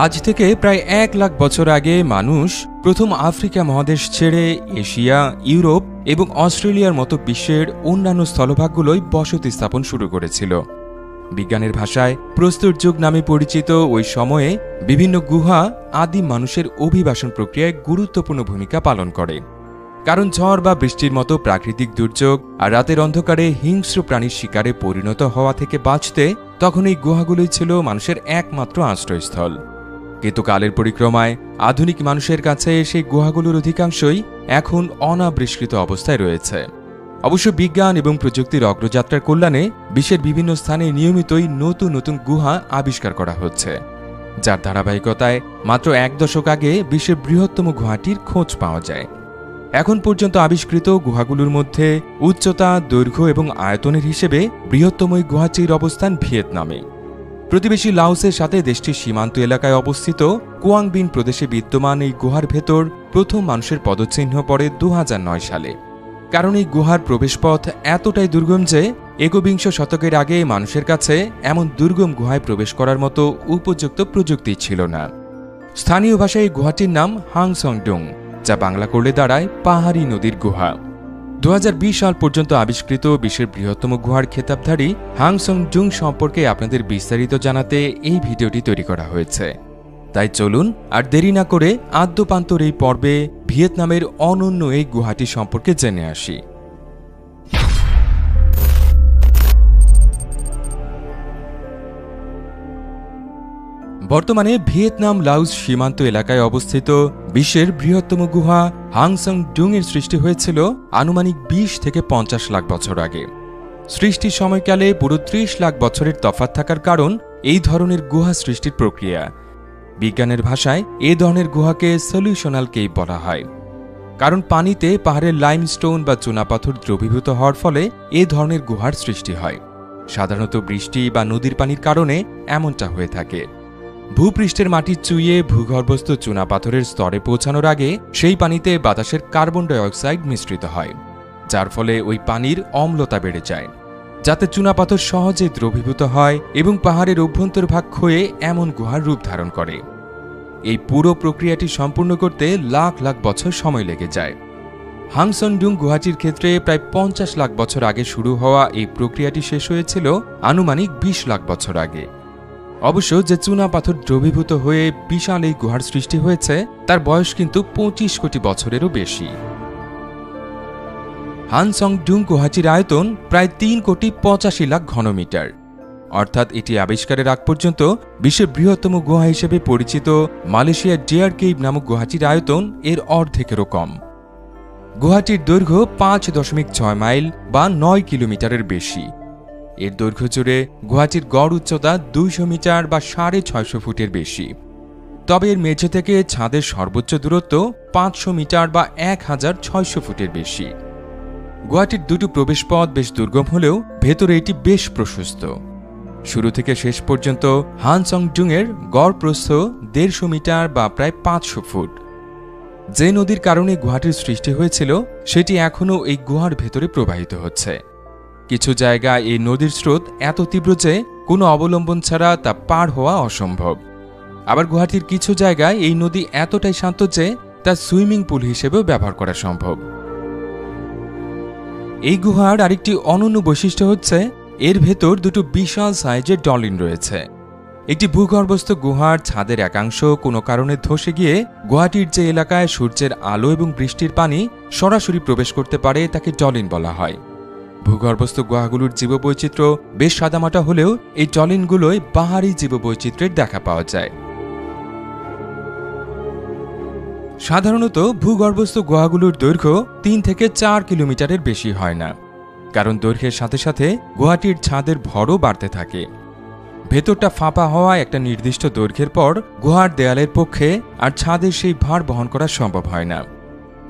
আজ থেকে প্রায় ১ লাখ বছর আগে মানুষ প্রথম আফ্রিকা মহাদেশ ছেড়ে এশিয়া, ইউরোপ এবং অস্ট্রেলিয়ার মতো বিশ্বের অন্যান্য স্থলভাগগুলোয় বসতি স্থাপন শুরু করেছিল। বিজ্ঞানের ভাষায় প্রস্তর যুগ নামে পরিচিত ওই সময়ে বিভিন্ন গুহা আদিম মানুষের অভিবাসন প্রক্রিয়ায় গুরুত্বপূর্ণ ভূমিকা পালন করে। কারণ ঝড় বা বৃষ্টির মতো প্রাকৃতিক দুর্যোগ আর রাতের অন্ধকারে হিংস্র প্রাণীর শিকারে পরিণত হওয়া থেকে বাঁচতে তখন এই গুহাগুলোই ছিল মানুষের একমাত্র আশ্রয়স্থল। কিন্তু কালের পরিক্রমায় আধুনিক মানুষের কাছে সেই গুহাগুলোর অধিকাংশই এখন অনাবিষ্কৃত অবস্থায় রয়েছে। অবশ্য বিজ্ঞান এবং প্রযুক্তির অগ্রযাত্রার কল্যাণে বিশ্বের বিভিন্ন স্থানে নিয়মিতই নতুন নতুন গুহা আবিষ্কার করা হচ্ছে, যার ধারাবাহিকতায় মাত্র ১ দশক আগে বিশ্বের বৃহত্তম গুহাটির খোঁজ পাওয়া যায়। এখন পর্যন্ত আবিষ্কৃত গুহাগুলোর মধ্যে উচ্চতা, দৈর্ঘ্য এবং আয়তনের হিসেবে বৃহত্তম এই গুহাটির অবস্থান ভিয়েতনামে। প্রতিবেশী লাওসের সাথে দেশটির সীমান্ত এলাকায় অবস্থিত কুয়াং বিন প্রদেশে বিদ্যমান এই গুহার ভেতর প্রথম মানুষের পদচিহ্ন পড়ে ২০০৯ সালে। কারণ এই গুহার প্রবেশপথ এতটাই দুর্গম যে একবিংশ শতকের আগে মানুষের কাছে এমন দুর্গম গুহায় প্রবেশ করার মতো উপযুক্ত প্রযুক্তি ছিল না। স্থানীয় ভাষায় এই গুহাটির নাম হাংসংডুং, যা বাংলা করলে দাঁড়ায় পাহাড়ি নদীর গুহা। ২০২০ সাল পর্যন্ত আবিষ্কৃত বিশ্বের বৃহত্তম গুহার খেতাবধারী হাংসংডুং সম্পর্কে আপনাদের বিস্তারিত জানাতে এই ভিডিওটি তৈরি করা হয়েছে। তাই চলুন আর দেরি না করে আদ্যপান্তর এই পর্বে ভিয়েতনামের অনন্য এই গুহাটি সম্পর্কে জেনে আসি। বর্তমানে ভিয়েতনাম লাওস সীমান্ত এলাকায় অবস্থিত বিশ্বের বৃহত্তম গুহা হাংসংডুং এর সৃষ্টি হয়েছিল আনুমানিক ২০ থেকে ৫০ লাখ বছর আগে। সৃষ্টির সময়কালে পুরো ৩০ লাখ বছরের তফাৎ থাকার কারণ এই ধরনের গুহা সৃষ্টির প্রক্রিয়া। বিজ্ঞানের ভাষায় এ ধরনের গুহাকে সলিউশনাল কেভ বলা হয়। কারণ পানিতে পাহাড়ের লাইমস্টোন বা চুনাপাথর দ্রবীভূত হওয়ার ফলে এ ধরনের গুহার সৃষ্টি হয়। সাধারণত বৃষ্টি বা নদীর পানির কারণে এমনটা হয়ে থাকে। ভূপৃষ্ঠের মাটি চুইয়ে ভূগর্ভস্থ চুনাপাথরের স্তরে পৌঁছানোর আগে সেই পানিতে বাতাসের কার্বন ডাই অক্সাইড মিশ্রিত হয়, যার ফলে ওই পানির অম্লতা বেড়ে যায়, যাতে চুনাপাথর সহজে দ্রবীভূত হয় এবং পাহাড়ের অভ্যন্তরভাগ ক্ষয়ে এমন গুহার রূপ ধারণ করে। এই পুরো প্রক্রিয়াটি সম্পূর্ণ করতে লাখ লাখ বছর সময় লেগে যায়। হাংসংডুং গুহাটির ক্ষেত্রে প্রায় ৫০ লাখ বছর আগে শুরু হওয়া এই প্রক্রিয়াটি শেষ হয়েছিল আনুমানিক ২০ লাখ বছর আগে। অবশ্য যে চুনাপাথর দ্রবীভূত হয়ে বিশাল এই গুহার সৃষ্টি হয়েছে তার বয়স কিন্তু ২৫ কোটি বছরেরও বেশি। হাংসংডুং গুহাটির আয়তন প্রায় ৩ কোটি ৮৫ লাখ ঘনমিটার, অর্থাৎ এটি আবিষ্কারের আগ পর্যন্ত বিশ্বের বৃহত্তম গুহা হিসেবে পরিচিত মালয়েশিয়ার ডেয়ার কেভ নামক গুহাটির আয়তন এর অর্ধেকেরও কম। গুহাটির দৈর্ঘ্য ৫.৬ মাইল বা ৯ কিলোমিটারের বেশি। এর দৈর্ঘ্য জুড়ে গুহাটির গড় উচ্চতা ২০০ মিটার বা ৬৫০ ফুটের বেশি। তবে এর মেঝে থেকে ছাদের সর্বোচ্চ দূরত্ব ৫০০ মিটার বা ১৬০০ ফুটের বেশি। গুহাটির দুটো প্রবেশপথ বেশ দুর্গম হলেও ভেতরে এটি বেশ প্রশস্ত। শুরু থেকে শেষ পর্যন্ত হাংসংডুং এর গড় প্রস্থ ১৫০ মিটার বা প্রায় ৫০০ ফুট। যে নদীর কারণে গুহাটির সৃষ্টি হয়েছিল সেটি এখনও এই গুহার ভেতরে প্রবাহিত হচ্ছে। কিছু জায়গায় এই নদীর স্রোত এত তীব্র যে কোনো অবলম্বন ছাড়া তা পার হওয়া অসম্ভব। আবার গুহাটির কিছু জায়গায় এই নদী এতটাই শান্ত যে তা সুইমিং পুল হিসেবেও ব্যবহার করা সম্ভব। এই গুহার আরেকটি অনন্য বৈশিষ্ট্য হচ্ছে এর ভেতর দুটো বিশাল সাইজের ডলিন রয়েছে। একটি ভূগর্ভস্থ গুহার ছাদের একাংশ কোনো কারণে ধসে গিয়ে গুহাটির যে এলাকায় সূর্যের আলো এবং বৃষ্টির পানি সরাসরি প্রবেশ করতে পারে তাকে ডলিন বলা হয়। ভূগর্ভস্থ গুহাগুলোর জীববৈচিত্র্য বেশ সাদামাটা হলেও এই ডলিনগুলোয় পাহাড়ি জীববৈচিত্র্যের দেখা পাওয়া যায়। সাধারণত ভূগর্ভস্থ গুহাগুলোর দৈর্ঘ্য ৩ থেকে ৪ কিলোমিটারের বেশি হয় না, কারণ দৈর্ঘ্যের সাথে সাথে গুহাটির ছাদের ভরও বাড়তে থাকে। ভেতরটা ফাঁপা হওয়া একটা নির্দিষ্ট দৈর্ঘ্যের পর গুহার দেয়ালের পক্ষে আর ছাদের সেই ভার বহন করা সম্ভব হয় না।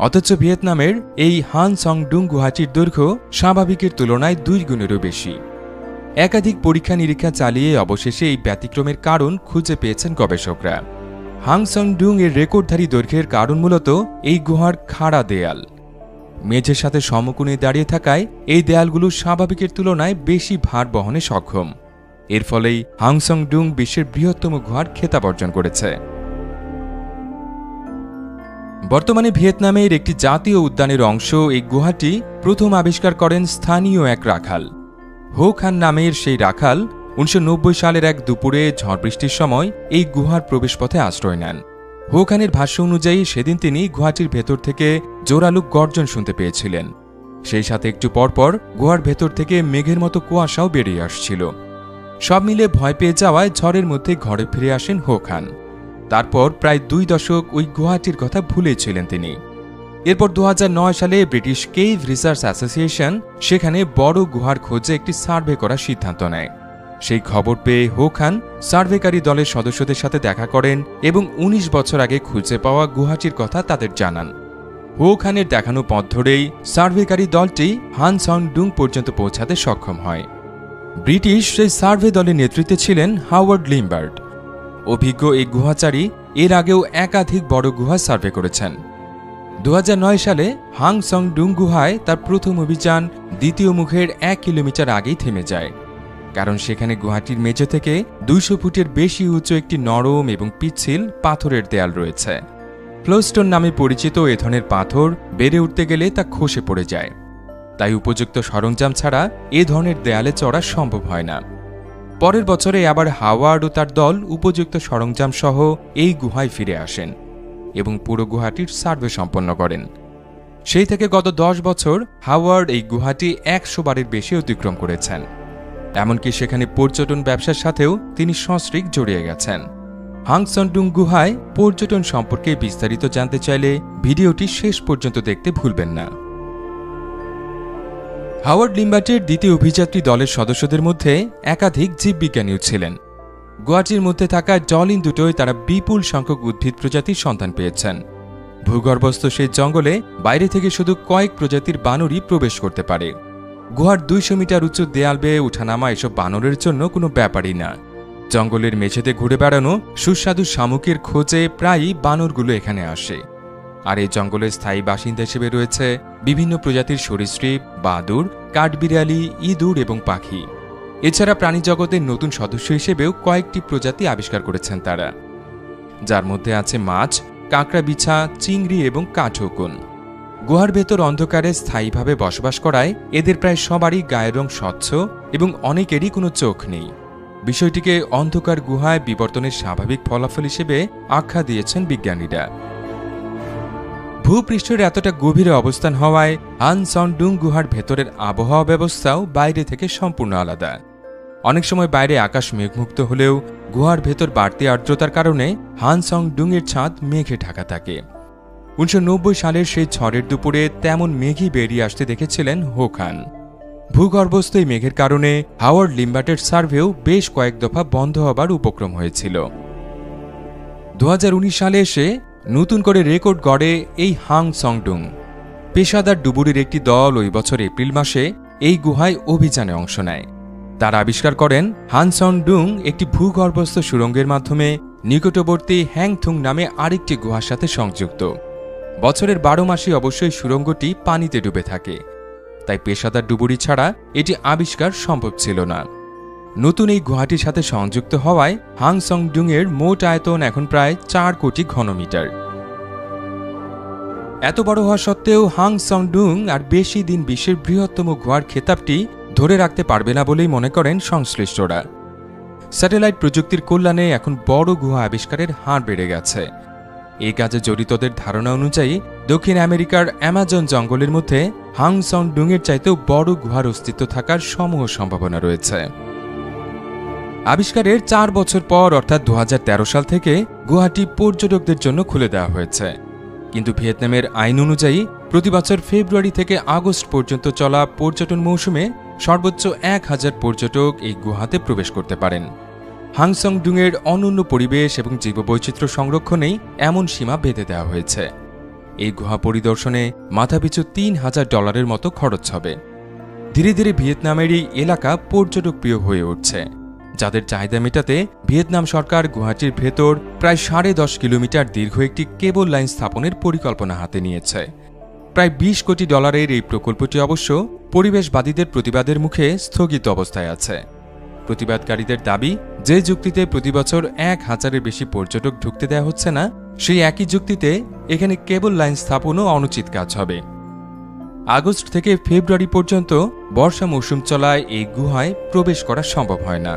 অথচ ভিয়েতনামের এই হাংসংডুং গুহাটির দৈর্ঘ্য স্বাভাবিকের তুলনায় ২ গুণেরও বেশি। একাধিক পরীক্ষা নিরীক্ষা চালিয়ে অবশেষে এই ব্যতিক্রমের কারণ খুঁজে পেয়েছেন গবেষকরা। হাংসংডুং এর রেকর্ডধারী দৈর্ঘ্যের কারণ মূলত এই গুহার খাড়া দেয়াল। মেঝের সাথে সমকোণে দাঁড়িয়ে থাকায় এই দেয়ালগুলো স্বাভাবিকের তুলনায় বেশি ভার বহনে সক্ষম। এর ফলেই হাংসং-ডুং বিশ্বের বৃহত্তম গুহার খেতাব অর্জন করেছে। বর্তমানে ভিয়েতনামের একটি জাতীয় উদ্যানের অংশ এই গুহাটি প্রথম আবিষ্কার করেন স্থানীয় এক রাখাল। হো খান নামের সেই রাখাল 1990 সালের এক দুপুরে ঝড় বৃষ্টির সময় এই গুহার প্রবেশপথে আশ্রয় নেন। হো খানের ভাষ্য অনুযায়ী সেদিন তিনি গুহাটির ভেতর থেকে জোরালো গর্জন শুনতে পেয়েছিলেন। সেই সাথে একটু পরপর গুহার ভেতর থেকে মেঘের মতো কুয়াশাও বেরিয়ে আসছিল। সব মিলে ভয় পেয়ে যাওয়ায় ঝড়ের মধ্যে ঘরে ফিরে আসেন হো খান। তারপর প্রায় 2 দশক ওই গুহাটির কথা ভুলেছিলেন তিনি। এরপর 2009 সালে ব্রিটিশ কেভ রিসার্চ অ্যাসোসিয়েশন সেখানে বড় গুহার খোঁজে একটি সার্ভে করার সিদ্ধান্ত নেয়। সেই খবর পেয়ে হো খান সার্ভেকারী দলের সদস্যদের সাথে দেখা করেন এবং 19 বছর আগে খুঁজে পাওয়া গুহাটির কথা তাদের জানান। হো খানের দেখানো পথ ধরেই সার্ভেকারী দলটি হাংসং-ডুং পর্যন্ত পৌঁছাতে সক্ষম হয়। ব্রিটিশ সেই সার্ভে দলের নেতৃত্বে ছিলেন হাওয়ার্ড লিম্বার্ট। অভিজ্ঞ এই গুহাচারী এর আগেও একাধিক বড় গুহা সার্ভে করেছেন। 2009 সালে হাংসং-ডুং গুহায় তার প্রথম অভিযান দ্বিতীয় মুখের 1 কিলোমিটার আগেই থেমে যায়, কারণ সেখানে গুহাটির মেঝে থেকে 200 ফুটের বেশি উঁচু একটি নরম এবং পিচ্ছিল পাথরের দেয়াল রয়েছে। ফ্লোস্টোন নামে পরিচিত এ ধরনের পাথর বেড়ে উঠতে গেলে তা খসে পড়ে যায়, তাই উপযুক্ত সরঞ্জাম ছাড়া এ ধরনের দেয়ালে চড়া সম্ভব হয় না। পরের বছরে আবার হাওয়ার্ড ও তার দল উপযুক্ত সরঞ্জাম সহ এই গুহায় ফিরে আসেন এবং পুরো গুহাটির সার্ভে সম্পন্ন করেন। সেই থেকে গত 10 বছর হাওয়ার্ড এই গুহাটি 100 বারের বেশি অতিক্রম করেছেন। এমনকি সেখানে পর্যটন ব্যবসার সাথেও তিনি সস্ত্রীক জড়িয়ে গেছেন। হাংসং-ডুং গুহায় পর্যটন সম্পর্কে বিস্তারিত জানতে চাইলে ভিডিওটি শেষ পর্যন্ত দেখতে ভুলবেন না। হাওয়ার্ড লিম্বার্টের দ্বিতীয় অভিযাত্রী দলের সদস্যদের মধ্যে একাধিক জীববিজ্ঞানীও ছিলেন। গুহাটির মধ্যে থাকা জলিন দুটোয় তারা বিপুল সংখ্যক উদ্ভিদ প্রজাতির সন্ধান পেয়েছেন। ভূগর্ভস্থ সেই জঙ্গলে বাইরে থেকে শুধু কয়েক প্রজাতির বানরই প্রবেশ করতে পারে। গুহার 200 মিটার উঁচু দেয়াল বেয়ে উঠানামা এসব বানরের জন্য কোনো ব্যাপারই না। জঙ্গলের মেঝেতে ঘুরে বেড়ানো সুস্বাদু শামুকের খোঁজে প্রায়ই বানরগুলো এখানে আসে। আর এই জঙ্গলের স্থায়ী বাসিন্দা হিসেবে রয়েছে বিভিন্ন প্রজাতির সরীসৃপ, বাদুড়, কাঠবিড়ালি, ইঁদুর এবং পাখি। এছাড়া প্রাণীজগতের নতুন সদস্য হিসেবেও কয়েকটি প্রজাতি আবিষ্কার করেছেন তারা, যার মধ্যে আছে মাছ, কাঁকড়া বিছা, চিংড়ি এবং কাঠকুন। গুহার ভেতর অন্ধকারে স্থায়ীভাবে বসবাস করায় এদের প্রায় সবারই গায়ের রং স্বচ্ছ এবং অনেকেরই কোনো চোখ নেই। বিষয়টিকে অন্ধকার গুহায় বিবর্তনের স্বাভাবিক ফলাফল হিসেবে আখ্যা দিয়েছেন বিজ্ঞানীরা। ভূপৃষ্ঠের এতটা গভীরে অবস্থান হওয়ায় হাংসং-ডুং গুহার ভেতরের আবহাওয়া ব্যবস্থাও বাইরে থেকে সম্পূর্ণ আলাদা। অনেক সময় বাইরে আকাশ মেঘমুক্ত হলেও গুহার ভেতর বাড়তি আর্দ্রতার কারণে হাংসং-ডুং এর ছাদ মেঘে ঢাকা থাকে। 1990 সালের সেই ঝড়ের দুপুরে তেমন মেঘই বেরিয়ে আসতে দেখেছিলেন হো খান। ভূগর্ভস্থ এই মেঘের কারণে হাওয়ার্ড লিম্বার্টের সার্ভেও বেশ কয়েক দফা বন্ধ হবার উপক্রম হয়েছিল। 2019 সালে এসে নতুন করে রেকর্ড গড়ে এই হাংসং-ডুং। পেশাদার ডুবুরির একটি দল ওই বছর এপ্রিল মাসে এই গুহায় অভিযানে অংশ নেয়। তারা আবিষ্কার করেন হাংসং-ডুং একটি ভূগর্ভস্থ সুড়ঙ্গের মাধ্যমে নিকটবর্তী হ্যাংথুং নামে আরেকটি গুহার সাথে সংযুক্ত। বছরের 12 মাসই অবশ্যই সুড়ঙ্গটি পানিতে ডুবে থাকে, তাই পেশাদার ডুবুরি ছাড়া এটি আবিষ্কার সম্ভব ছিল না। নতুন এই গুহাটির সাথে সংযুক্ত হওয়ায় হাংসং-ডুং এর মোট আয়তন এখন প্রায় 4 কোটি ঘনমিটার। এত বড় হওয়া সত্ত্বেও হাংসং-ডুং আর বেশি দিন বিশ্বের বৃহত্তম গুহার খেতাবটি ধরে রাখতে পারবে না বলেই মনে করেন সংশ্লিষ্টরা। স্যাটেলাইট প্রযুক্তির কল্যাণে এখন বড় গুহা আবিষ্কারের হার বেড়ে গেছে। এই কাজে জড়িতদের ধারণা অনুযায়ী দক্ষিণ আমেরিকার অ্যামাজন জঙ্গলের মধ্যে হাংসং-ডুং এর চাইতেও বড় গুহার অস্তিত্ব থাকার সমূহ সম্ভাবনা রয়েছে। আবিষ্কারের 4 বছর পর অর্থাৎ 2013 সাল থেকে গুহাটি পর্যটকদের জন্য খুলে দেওয়া হয়েছে, কিন্তু ভিয়েতনামের আইন অনুযায়ী প্রতি বছর ফেব্রুয়ারি থেকে আগস্ট পর্যন্ত চলা পর্যটন মৌসুমে সর্বোচ্চ 1000 পর্যটক এই গুহাতে প্রবেশ করতে পারেন। হাংসং-ডুং এর অনন্য পরিবেশ এবং জীববৈচিত্র্য সংরক্ষণেই এমন সীমা বেঁধে দেওয়া হয়েছে। এই গুহা পরিদর্শনে মাথাপিছু $3000 মতো খরচ হবে। ধীরে ধীরে ভিয়েতনামের এই এলাকা পর্যটক প্রিয় হয়ে উঠছে, যাদের চাহিদা মেটাতে ভিয়েতনাম সরকার গুহাটির ভেতর প্রায় 10.5 কিলোমিটার দীর্ঘ একটি কেবল লাইন স্থাপনের পরিকল্পনা হাতে নিয়েছে। প্রায় $20 কোটি এই প্রকল্পটি অবশ্য পরিবেশবাদীদের প্রতিবাদের মুখে স্থগিত অবস্থায় আছে। প্রতিবাদকারীদের দাবি, যে যুক্তিতে প্রতিবছর 1000-এর বেশি পর্যটক ঢুকতে দেওয়া হচ্ছে না, সেই একই যুক্তিতে এখানে কেবল লাইন স্থাপনও অনুচিত কাজ হবে। আগস্ট থেকে ফেব্রুয়ারি পর্যন্ত বর্ষা মৌসুম চলায় এই গুহায় প্রবেশ করা সম্ভব হয় না।